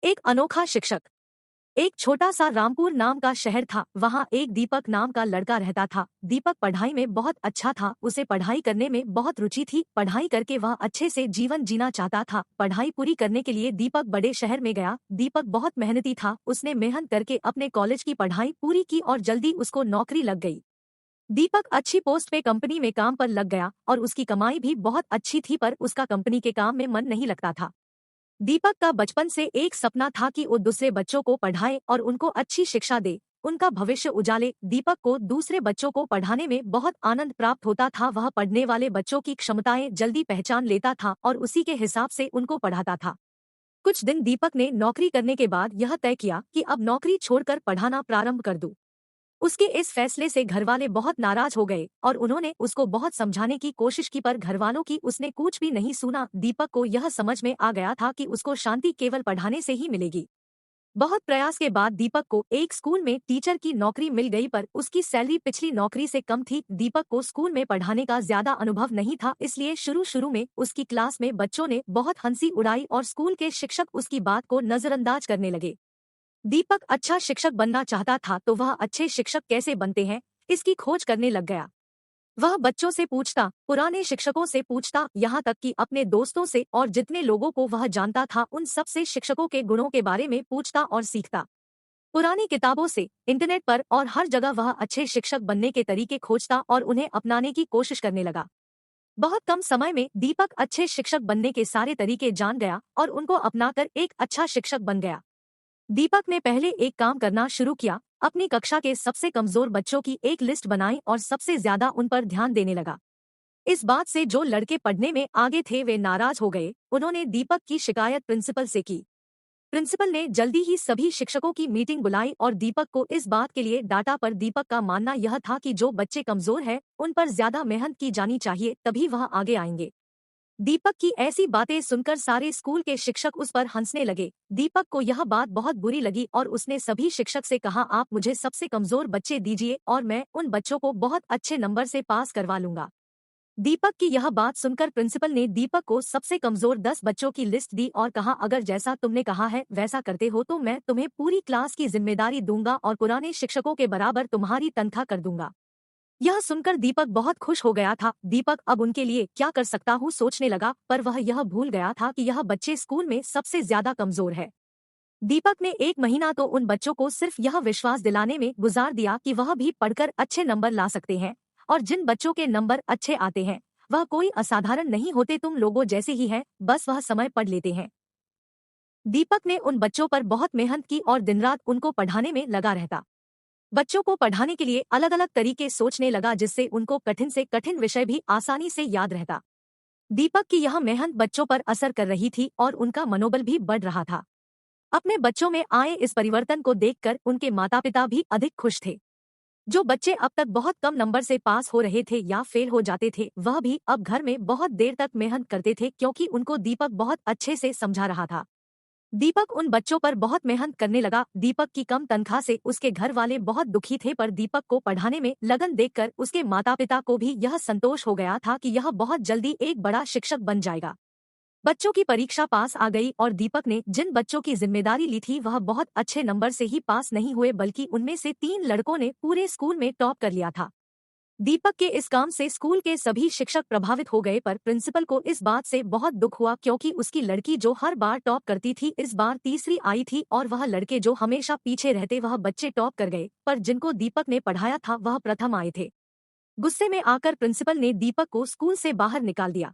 एक अनोखा शिक्षक। एक छोटा सा रामपुर नाम का शहर था। वहाँ एक दीपक नाम का लड़का रहता था। दीपक पढ़ाई में बहुत अच्छा था। उसे पढ़ाई करने में बहुत रुचि थी। पढ़ाई करके वह अच्छे से जीवन जीना चाहता था। पढ़ाई पूरी करने के लिए दीपक बड़े शहर में गया। दीपक बहुत मेहनती था। उसने मेहनत करके अपने कॉलेज की पढ़ाई पूरी की और जल्दी उसको नौकरी लग गई। दीपक अच्छी पोस्ट पे कंपनी में काम पर लग गया और उसकी कमाई भी बहुत अच्छी थी, पर उसका कंपनी के काम में मन नहीं लगता था। दीपक का बचपन से एक सपना था कि वो दूसरे बच्चों को पढ़ाए और उनको अच्छी शिक्षा दे, उनका भविष्य उजाले। दीपक को दूसरे बच्चों को पढ़ाने में बहुत आनंद प्राप्त होता था। वह पढ़ने वाले बच्चों की क्षमताएं जल्दी पहचान लेता था और उसी के हिसाब से उनको पढ़ाता था। कुछ दिन दीपक ने नौकरी करने के बाद यह तय किया कि अब नौकरी छोड़कर पढ़ाना प्रारंभ कर दूं। उसके इस फैसले से घरवाले बहुत नाराज हो गए और उन्होंने उसको बहुत समझाने की कोशिश की, पर घरवालों की उसने कुछ भी नहीं सुना। दीपक को यह समझ में आ गया था कि उसको शांति केवल पढ़ाने से ही मिलेगी। बहुत प्रयास के बाद दीपक को एक स्कूल में टीचर की नौकरी मिल गई, पर उसकी सैलरी पिछली नौकरी से कम थी। दीपक को स्कूल में पढ़ाने का ज्यादा अनुभव नहीं था, इसलिए शुरू शुरू में उसकी क्लास में बच्चों ने बहुत हंसी उड़ाई और स्कूल के शिक्षक उसकी बात को नजरअंदाज करने लगे। दीपक अच्छा शिक्षक बनना चाहता था, तो वह अच्छे शिक्षक कैसे बनते हैं इसकी खोज करने लग गया। वह बच्चों से पूछता, पुराने शिक्षकों से पूछता, यहाँ तक कि अपने दोस्तों से और जितने लोगों को वह जानता था उन सब से शिक्षकों के गुणों के बारे में पूछता और सीखता। पुरानी किताबों से, इंटरनेट पर और हर जगह वह अच्छे शिक्षक बनने के तरीके खोजता और उन्हें अपनाने की कोशिश करने लगा। बहुत कम समय में दीपक अच्छे शिक्षक बनने के सारे तरीके जान गया और उनको अपनाकर एक अच्छा शिक्षक बन गया। दीपक ने पहले एक काम करना शुरू किया। अपनी कक्षा के सबसे कमजोर बच्चों की एक लिस्ट बनाई और सबसे ज्यादा उन पर ध्यान देने लगा। इस बात से जो लड़के पढ़ने में आगे थे वे नाराज हो गए। उन्होंने दीपक की शिकायत प्रिंसिपल से की। प्रिंसिपल ने जल्दी ही सभी शिक्षकों की मीटिंग बुलाई और दीपक को इस बात के लिए डांटा, पर दीपक का मानना यह था कि जो बच्चे कमजोर हैं उन पर ज्यादा मेहनत की जानी चाहिए, तभी वह आगे आएंगे। दीपक की ऐसी बातें सुनकर सारे स्कूल के शिक्षक उस पर हंसने लगे। दीपक को यह बात बहुत बुरी लगी और उसने सभी शिक्षक से कहा, आप मुझे सबसे कमजोर बच्चे दीजिए और मैं उन बच्चों को बहुत अच्छे नंबर से पास करवा लूंगा। दीपक की यह बात सुनकर प्रिंसिपल ने दीपक को सबसे कमजोर 10 बच्चों की लिस्ट दी और कहा, अगर जैसा तुमने कहा है वैसा करते हो तो मैं तुम्हें पूरी क्लास की जिम्मेदारी दूंगा और पुराने शिक्षकों के बराबर तुम्हारी तनख्वाह कर दूंगा। यह सुनकर दीपक बहुत खुश हो गया था। दीपक अब उनके लिए क्या कर सकता हूँ सोचने लगा, पर वह यह भूल गया था कि यह बच्चे स्कूल में सबसे ज्यादा कमजोर है। दीपक ने एक महीना तो उन बच्चों को सिर्फ यह विश्वास दिलाने में गुजार दिया कि वह भी पढ़कर अच्छे नंबर ला सकते हैं और जिन बच्चों के नंबर अच्छे आते हैं वह कोई असाधारण नहीं होते, तुम लोगों जैसे ही है, बस वह समय पढ़ लेते हैं। दीपक ने उन बच्चों पर बहुत मेहनत की और दिन रात उनको पढ़ाने में लगा रहता। बच्चों को पढ़ाने के लिए अलग अलग तरीके सोचने लगा जिससे उनको कठिन से कठिन विषय भी आसानी से याद रहता। दीपक की यह मेहनत बच्चों पर असर कर रही थी और उनका मनोबल भी बढ़ रहा था। अपने बच्चों में आए इस परिवर्तन को देखकर उनके माता पिता भी अधिक खुश थे। जो बच्चे अब तक बहुत कम नंबर से पास हो रहे थे या फेल हो जाते थे वह भी अब घर में बहुत देर तक मेहनत करते थे, क्योंकि उनको दीपक बहुत अच्छे से समझा रहा था। दीपक उन बच्चों पर बहुत मेहनत करने लगा। दीपक की कम तनख्वाह से उसके घर वाले बहुत दुखी थे, पर दीपक को पढ़ाने में लगन देखकर उसके माता पिता को भी यह संतोष हो गया था कि यह बहुत जल्दी एक बड़ा शिक्षक बन जाएगा। बच्चों की परीक्षा पास आ गई और दीपक ने जिन बच्चों की जिम्मेदारी ली थी वह बहुत अच्छे नंबर से ही पास नहीं हुए, बल्कि उनमें से 3 लड़कों ने पूरे स्कूल में टॉप कर लिया था। दीपक के इस काम से स्कूल के सभी शिक्षक प्रभावित हो गए, पर प्रिंसिपल को इस बात से बहुत दुख हुआ, क्योंकि उसकी लड़की जो हर बार टॉप करती थी इस बार तीसरी आई थी और वह लड़के जो हमेशा पीछे रहते वह बच्चे टॉप कर गए, पर जिनको दीपक ने पढ़ाया था वह प्रथम आए थे। गुस्से में आकर प्रिंसिपल ने दीपक को स्कूल से बाहर निकाल दिया।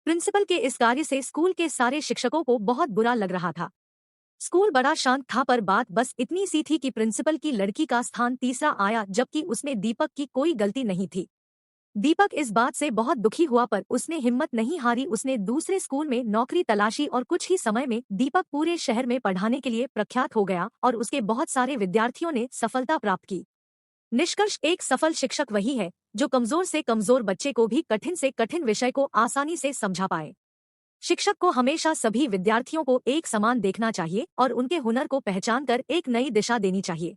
प्रिंसिपल के इस कार्य से स्कूल के सारे शिक्षकों को बहुत बुरा लग रहा था। स्कूल बड़ा शांत था, पर बात बस इतनी सी थी कि प्रिंसिपल की लड़की का स्थान तीसरा आया, जबकि उसमें दीपक की कोई गलती नहीं थी। दीपक इस बात से बहुत दुखी हुआ, पर उसने हिम्मत नहीं हारी। उसने दूसरे स्कूल में नौकरी तलाशी और कुछ ही समय में दीपक पूरे शहर में पढ़ाने के लिए प्रख्यात हो गया और उसके बहुत सारे विद्यार्थियों ने सफलता प्राप्त की। निष्कर्ष, एक सफल शिक्षक वही है जो कमजोर से कमजोर बच्चे को भी कठिन से कठिन विषय को आसानी से समझा पाए। शिक्षक को हमेशा सभी विद्यार्थियों को एक समान देखना चाहिए और उनके हुनर को पहचान कर एक नई दिशा देनी चाहिए।